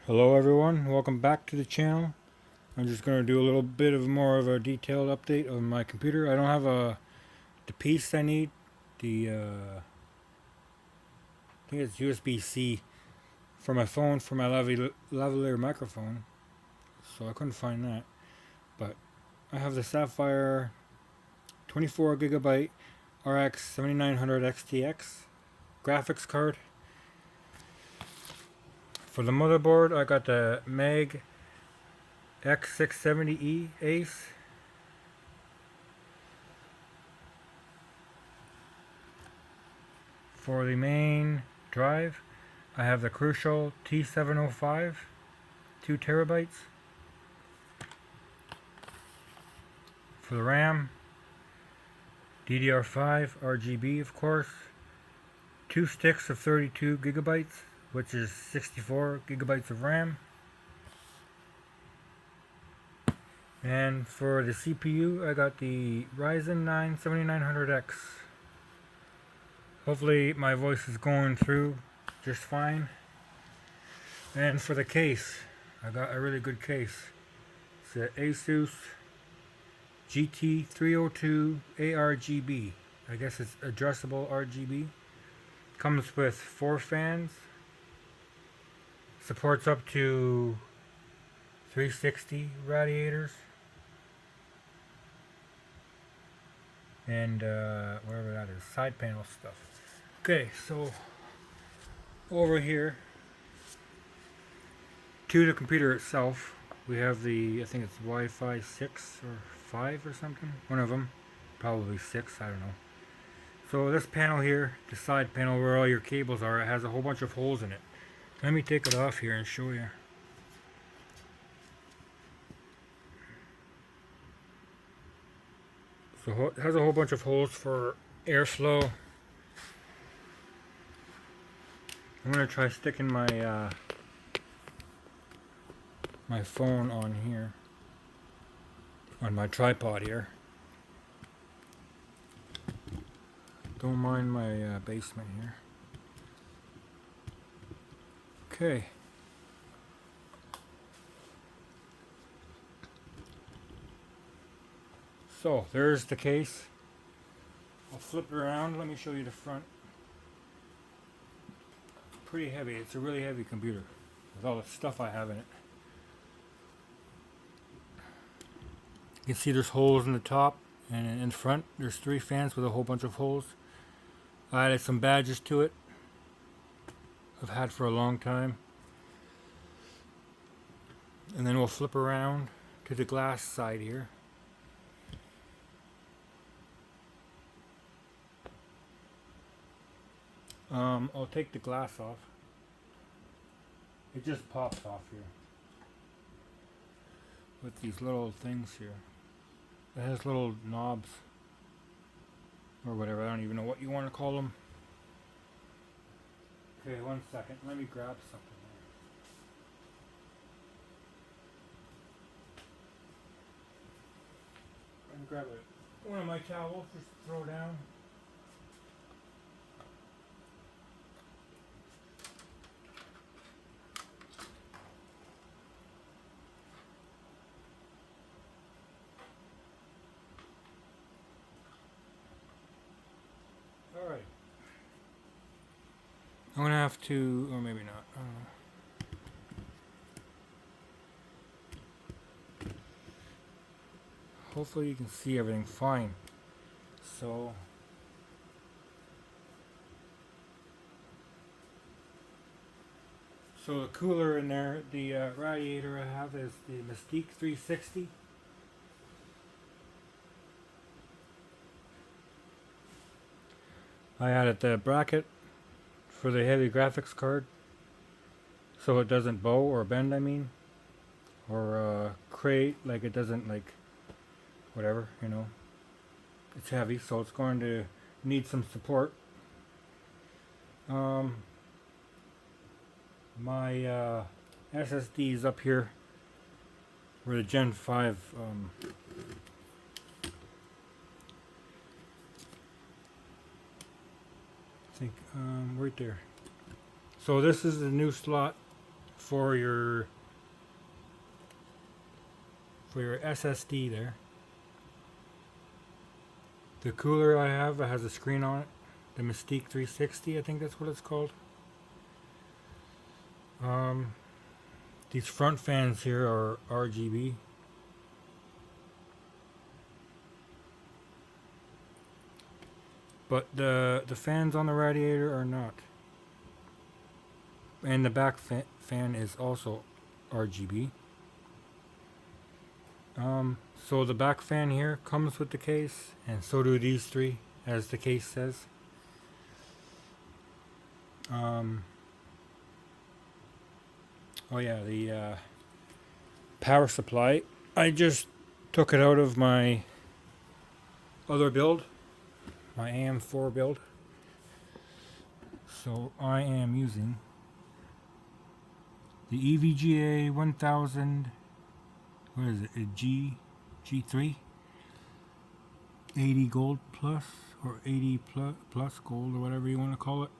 Hello everyone, welcome back to the channel. I'm just going to do a little bit of more of a detailed update of my computer. I don't have the piece I need, I think it's USB-C for my phone, for my lavalier microphone, so I couldn't find that. But I have the Sapphire 24 gigabyte RX 7900 XTX graphics card. For the motherboard, I got the Mag X670E Ace. For the main drive, I have the Crucial T705, 2 terabytes. For the RAM, DDR5 RGB, of course, 2 sticks of 32 gigabytes, which is 64 gigabytes of RAM. And for the CPU, I got the Ryzen 9 7900X. Hopefully my voice is going through just fine. And for the case, I got a really good case. It's the Asus GT302 ARGB. I guess it's addressable RGB. Comes with 4 fans. Supports up to 360 radiators. And whatever that is, side panel stuff. Okay, so over here to the computer itself, we have the, I think it's Wi-Fi 6 or 5 or something. One of them, probably 6, I don't know. So this panel here, the side panel where all your cables are, it has a whole bunch of holes in it. Let me take it off here and show you. So it has a whole bunch of holes for airflow. I'm gonna try sticking my my phone on here, on my tripod here. Don't mind my basement here. Okay. So there's the case. I'll flip it around. Let me show you the front. Pretty heavy. It's a really heavy computer with all the stuff I have in it. You can see there's holes in the top, and in front there's 3 fans with a whole bunch of holes. I added some badges to it. I've had for a long time. And then we'll flip around to the glass side here. I'll take the glass off. It just pops off here with these little things here. It has little knobs or whatever. I don't even know what you want to call them. Okay, one second. Let me grab something here. Let me grab one of my towels. Just throw down. Alright. I'm gonna have to, or maybe not. Hopefully you can see everything fine. So the cooler in there, the radiator I have is the Mystique 360. I added the bracket for the heavy graphics card so it doesn't bow or bend, I mean, or create, like it doesn't, like, whatever, you know. It's heavy, so it's going to need some support. My SSD is up here where the Gen 5 I think right there. So this is the new slot for your SSD there. The cooler I have has a screen on it. The Mystique 360, I think that's what it's called. These front fans here are RGB. But the fans on the radiator are not. And the back fan is also RGB. So the back fan here comes with the case, and so do these three, as the case says. Oh yeah, the power supply. I just took it out of my other build, my AM4 build. So I am using the EVGA 1000. What is it? A G3 80 gold plus, or 80 plus gold, or whatever you want to call it.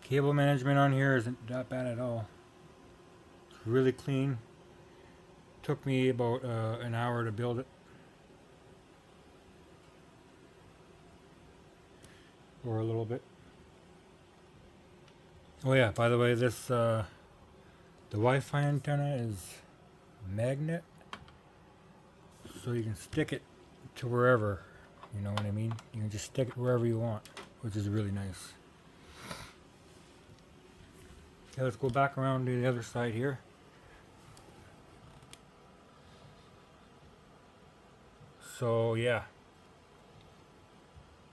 Cable management on here isn't that bad at all. It's really clean. Took me about an hour to build it, or a little bit. Oh yeah, by the way, this the Wi-Fi antenna is magnet, so you can stick it to wherever, you know what I mean? You can just stick it wherever you want, which is really nice. Okay, let's go back around to the other side here. So yeah,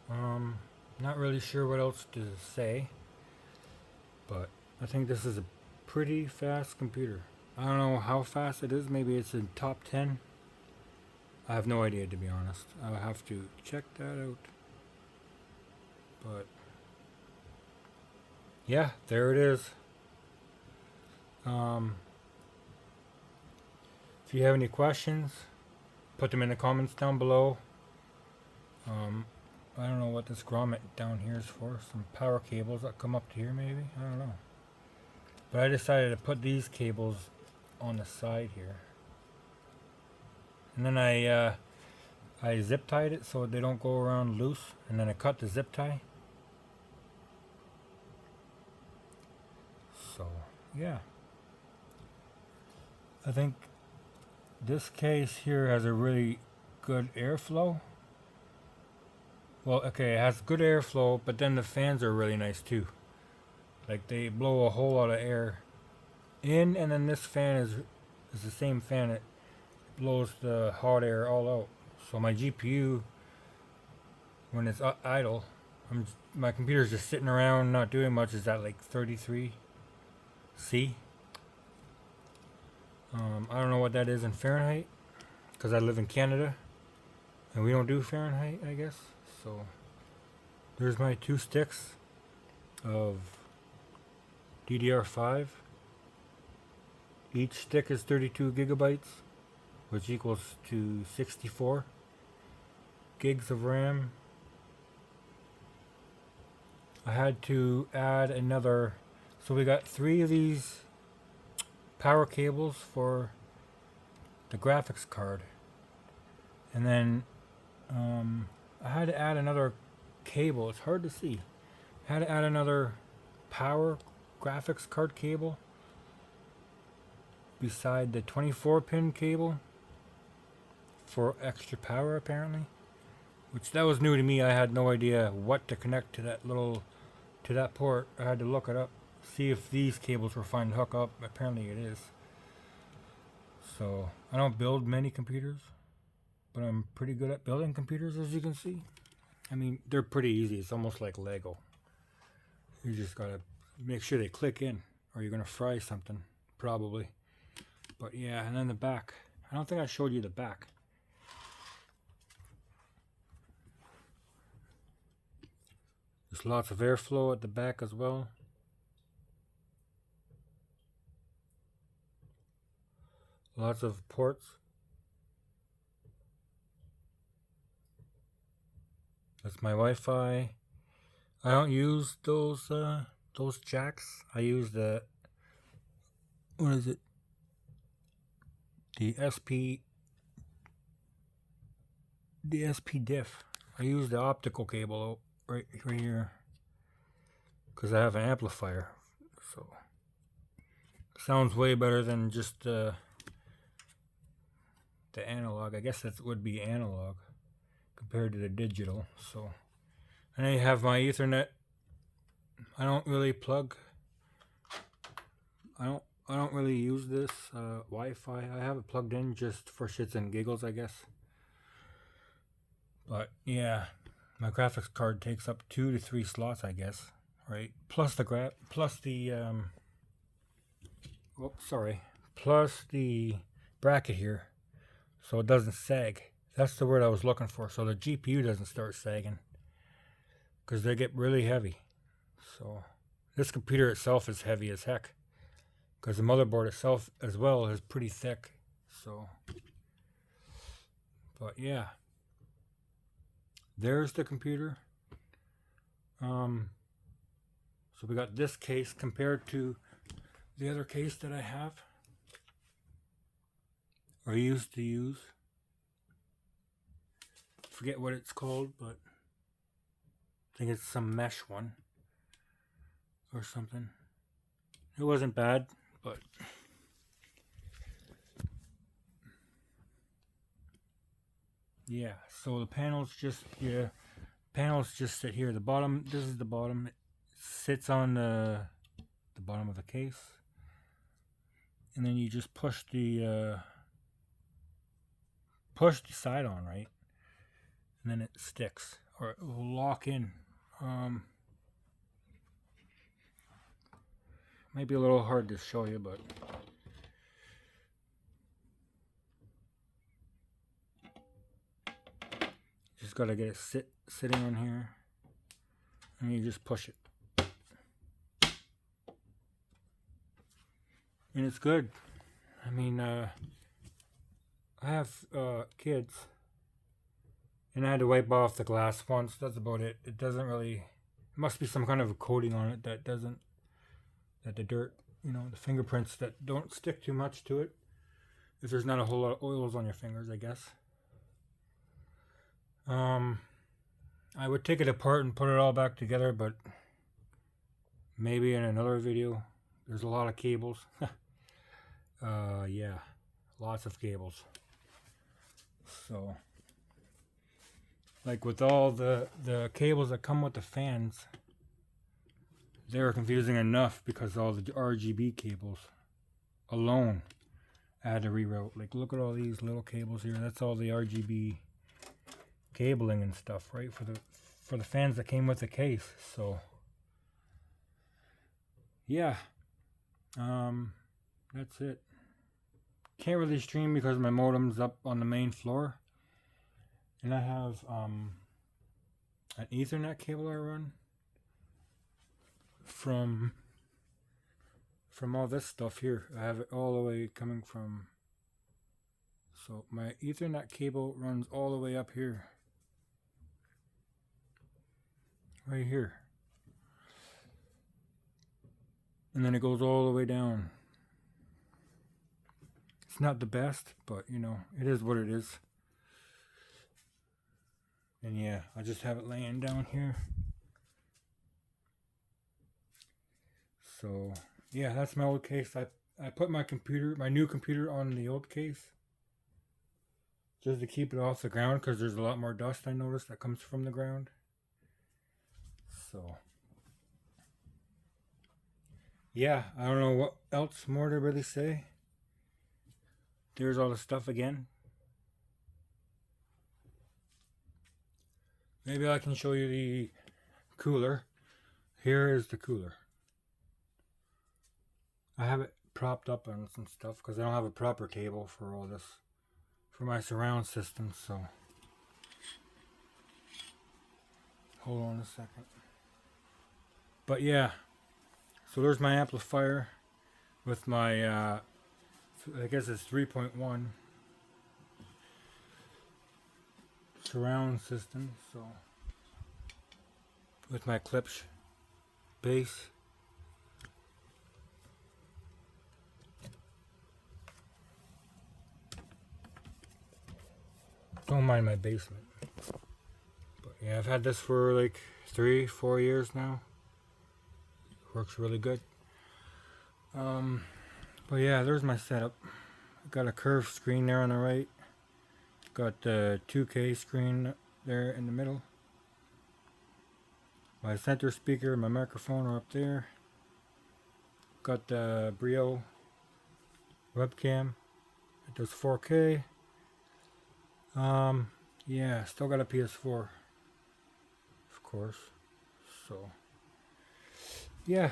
not really sure what else to say, but I think this is a pretty fast computer. I don't know how fast it is. Maybe it's in top 10. I have no idea, to be honest. I'll have to check that out. But yeah, there it is. If you have any questions, put them in the comments down below. I don't know what this grommet down here is for. Some power cables that come up to here, maybe? I don't know. But I decided to put these cables on the side here. And then I zip tied it so they don't go around loose. And then I cut the zip tie. So, yeah. I think this case here has a really good airflow. Well, okay, it has good airflow, but then the fans are really nice too. Like, they blow a whole lot of air in, and then this fan is the same fan that blows the hot air all out. So my GPU, when it's idle, my computer's just sitting around not doing much, is at like 33 C. I don't know what that is in Fahrenheit, because I live in Canada and we don't do Fahrenheit, I guess. So there's my 2 sticks of DDR5. Each stick is 32 gigabytes, which equals to 64 gigs of RAM. I had to add another, so we got 3 of these power cables for the graphics card, and then I had to add another cable. It's hard to see. I had to add another power graphics card cable beside the 24-pin cable for extra power, apparently. Which, that was new to me. I had no idea what to connect to that port. I had to look it up, see if these cables were fine to hook up. Apparently it is. So I don't build many computers, but I'm pretty good at building computers, as you can see. I mean, they're pretty easy. It's almost like Lego. You just gotta make sure they click in, or you're gonna fry something, probably. But yeah, and then the back. I don't think I showed you the back. There's lots of airflow at the back as well. Lots of ports. That's my Wi-Fi. I don't use those those jacks, I use the, what is it? The SP diff. I use the optical cable right here because I have an amplifier, so it sounds way better than just the analog. I guess that would be analog compared to the digital. So, and I have my Ethernet. I don't really plug. I don't really use this Wi-Fi. I have it plugged in just for shits and giggles, I guess. But yeah, my graphics card takes up 2 to 3 slots, I guess, right? Plus the plus the bracket here, so it doesn't sag. That's the word I was looking for. So the GPU doesn't start sagging because they get really heavy. So this computer itself is heavy as heck because the motherboard itself as well is pretty thick. So, but yeah. There's the computer. So we got this case compared to the other case that I have, or used to use. Forget what it's called, but I think it's some mesh one or something. It wasn't bad, but yeah. So the panels just sit here. The bottom, this is the bottom. It sits on the bottom of the case, and then you just push the side on, right, and then it sticks, or it will lock in. Might be a little hard to show you, but just gotta get it sitting on here, and you just push it, and it's good. I mean, I have kids, and I had to wipe off the glass once. That's about it. It doesn't really. It must be some kind of a coating on it that doesn't. That the dirt, the fingerprints that don't stick too much to it. If there's not a whole lot of oils on your fingers, I guess. I would take it apart and put it all back together, but maybe in another video. There's a lot of cables. Yeah, lots of cables. So, like with all the cables that come with the fans, they were confusing enough because all the RGB cables alone I had to reroute. Like, look at all these little cables here. That's all the RGB cabling and stuff, right? For the fans that came with the case. So yeah, that's it. Can't really stream because my modem's up on the main floor, and I have an Ethernet cable I run from all this stuff here. I have it all the way coming from, so my Ethernet cable runs all the way up here, right here, and then it goes all the way down. It's not the best, but it is what it is. And yeah, I just have it laying down here. So yeah, that's my old case. I put my new computer on the old case just to keep it off the ground because there's a lot more dust I noticed that comes from the ground. So yeah, I don't know what else more to really say. There's all the stuff again. Maybe I can show you the cooler. Here is the cooler. I have it propped up on some stuff because I don't have a proper table for all this, for my surround system. So hold on a second. But yeah, so there's my amplifier with my I guess it's 3.1 surround system. So with my Klipsch bass, Don't mind my basement. But yeah, I've had this for like 3-4 years now. Works really good. But yeah, there's my setup. Got a curved screen there on the right. Got the 2K screen there in the middle. My center speaker and my microphone are up there. Got the Brio webcam. It does 4K. Yeah, still got a PS4, of course. So, yeah.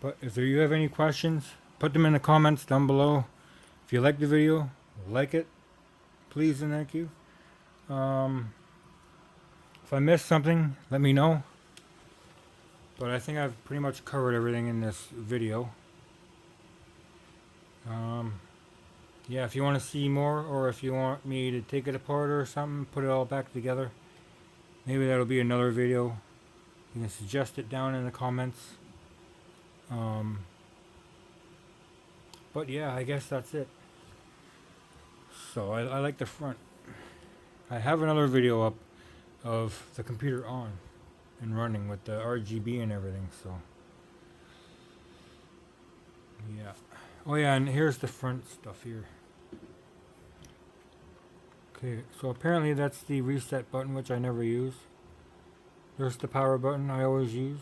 But if you have any questions, put them in the comments down below. If you like the video, like it, please and thank you. If I missed something, let me know. But I think I've pretty much covered everything in this video. Yeah, if you want to see more, or if you want me to take it apart or something, put it all back together, maybe that'll be another video. You can suggest it down in the comments. But yeah, I guess that's it. So I like the front. I have another video up of the computer on and running with the RGB and everything, so yeah. Oh yeah, and here's the front stuff here. Okay, so apparently that's the reset button, which I never use. There's the power button I always use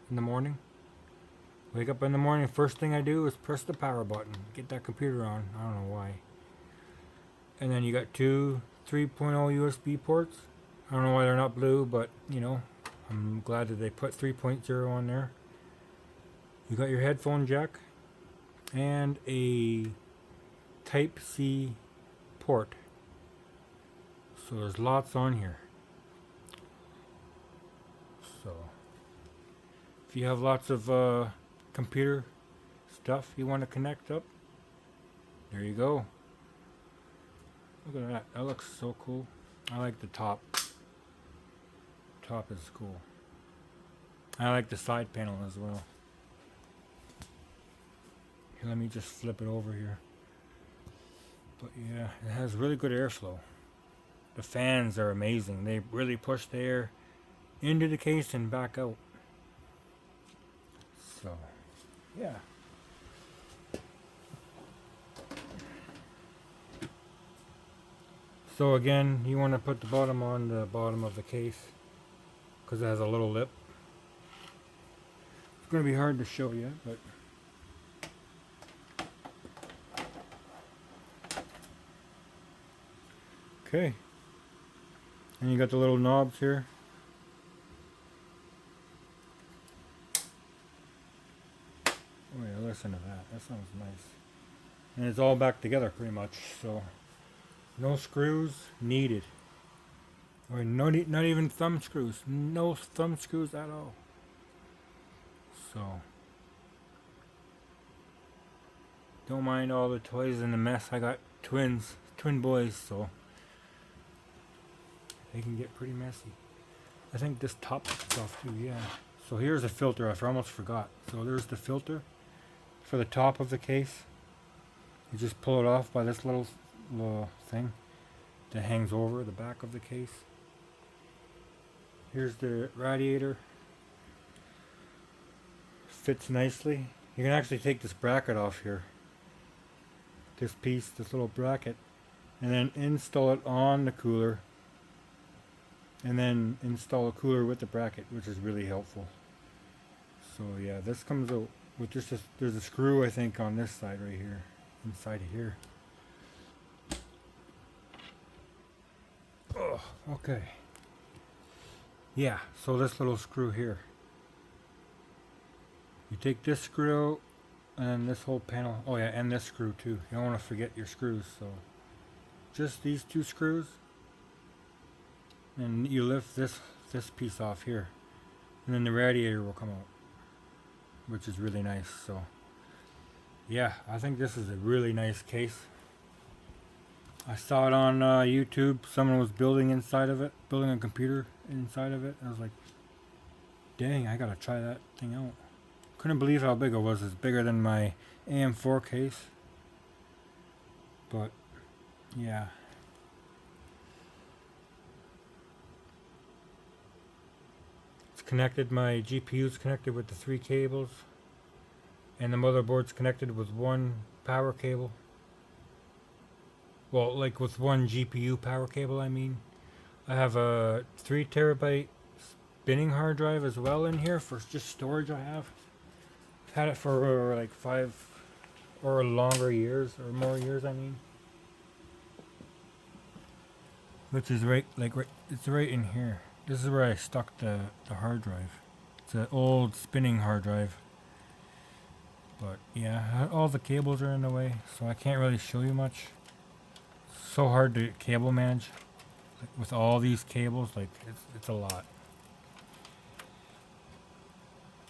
in the morning. Wake up in the morning, first thing I do is press the power button, get that computer on. I don't know why. And then you got two 3.0 USB ports. I don't know why they're not blue, but you know, I'm glad that they put 3.0 on there. You got your headphone jack and a Type-C port. So there's lots on here. So if you have lots of computer stuff you want to connect up, there you go. Look at that. That looks so cool. I like the top. Top is cool. I like the side panel as well. Here, let me just flip it over here. But yeah, it has really good airflow. The fans are amazing. They really push the air into the case and back out. So, yeah. So again, you want to put the bottom on the bottom of the case because it has a little lip. It's going to be hard to show you, but okay. And you got the little knobs here. Oh yeah, listen to that. That sounds nice. And it's all back together pretty much, so no screws needed. Or not even thumb screws. No thumb screws at all. So don't mind all the toys and the mess. I got twin boys, so they can get pretty messy. I think this top stuff too, yeah. So here's a filter, I almost forgot. So there's the filter for the top of the case. You just pull it off by this little thing that hangs over the back of the case. Here's the radiator. Fits nicely. You can actually take this bracket off here. This piece, this little bracket, and then install it on the cooler. And then install a cooler with the bracket, which is really helpful. So yeah, this comes out with just there's a screw I think on this side right here, inside of here. Oh, okay. Yeah, so this little screw here. You take this screw out, and then this whole panel. Oh yeah, and this screw too. You don't want to forget your screws. So just these two screws. And you lift this piece off here, and then the radiator will come out, which is really nice. So yeah, I think this is a really nice case. I saw it on YouTube. Someone was building inside of it, building a computer inside of it. I was like, dang, I gotta try that thing out. Couldn't believe how big it was. It's bigger than my AM4 case. But yeah. It's connected, my GPU's connected with the 3 cables, and the motherboard's connected with one power cable. Well, like with one GPU power cable, I mean. I have a 3 terabyte spinning hard drive as well in here for just storage I have. I've had it for like 5 or longer years, or more years, I mean. Which is right, it's right in here. This is where I stuck the hard drive. It's an old spinning hard drive. But yeah, all the cables are in the way, so I can't really show you much. It's so hard to cable manage. Like, with all these cables, like, it's a lot.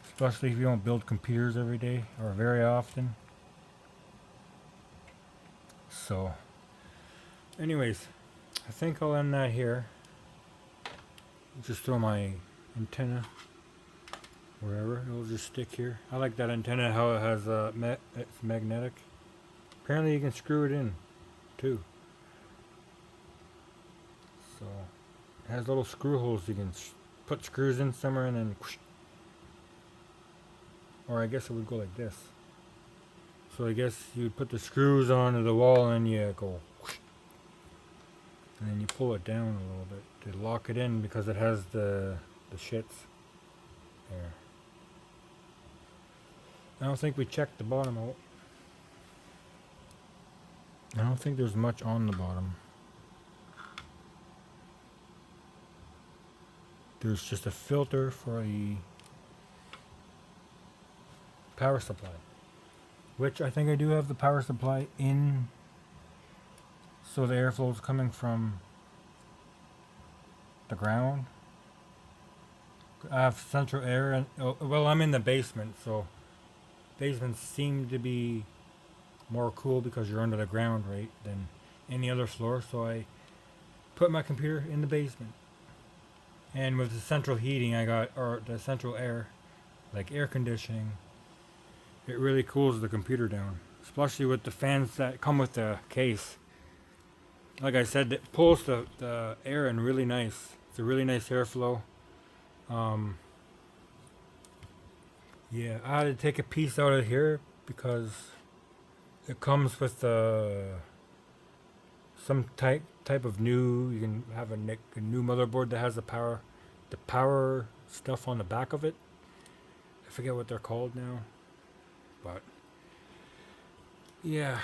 Especially if you don't build computers every day, or very often. So, anyways, I think I'll end that here. Just throw my antenna wherever, it'll just stick here. I like that antenna, how it has it's magnetic. Apparently you can screw it in too. So it has little screw holes, you can put screws in somewhere and then whoosh. Or I guess it would go like this. So I guess you put the screws onto the wall and you go whoosh. And then you pull it down a little bit to lock it in, because it has the shits there. I don't think we checked the bottom out. I don't think there's much on the bottom. There's just a filter for the power supply, which I think I do have the power supply in, so the airflow is coming from the ground. I have central air, and well, I'm in the basement, so basements seem to be more cool because you're under the ground, right, than any other floor. So I put my computer in the basement, and with the central heating I got, or the central air, like air conditioning, it really cools the computer down, especially with the fans that come with the case. Like I said, it pulls the air in really nice. It's a really nice airflow. Yeah, I had to take a piece out of here because it comes with some type of new. You can have a new motherboard that has the power stuff on the back of it. I forget what they're called now, but yeah.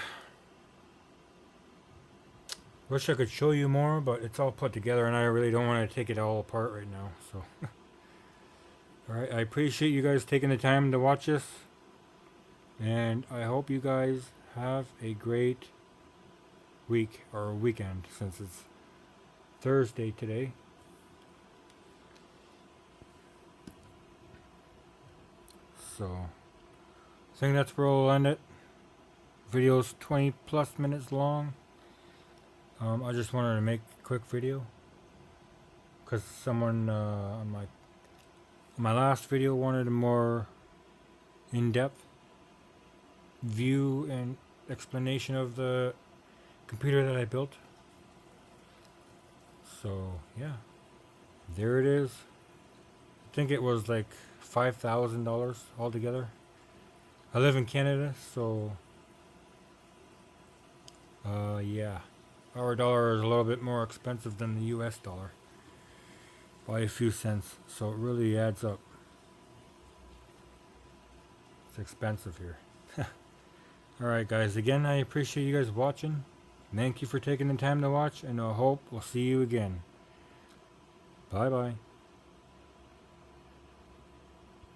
Wish I could show you more, but it's all put together and I really don't want to take it all apart right now. So, alright, I appreciate you guys taking the time to watch this. And I hope you guys have a great week or weekend, since it's Thursday today. So, I think that's where we'll end it. Video's 20 plus minutes long. I just wanted to make a quick video because someone on my last video wanted a more in-depth view and explanation of the computer that I built. So yeah, there it is. I think it was like $5,000 altogether. I live in Canada, so yeah. Our dollar is a little bit more expensive than the US dollar by a few cents, so it really adds up. It's expensive here. Alright guys, again I appreciate you guys watching. Thank you for taking the time to watch, and I hope we'll see you again. Bye bye.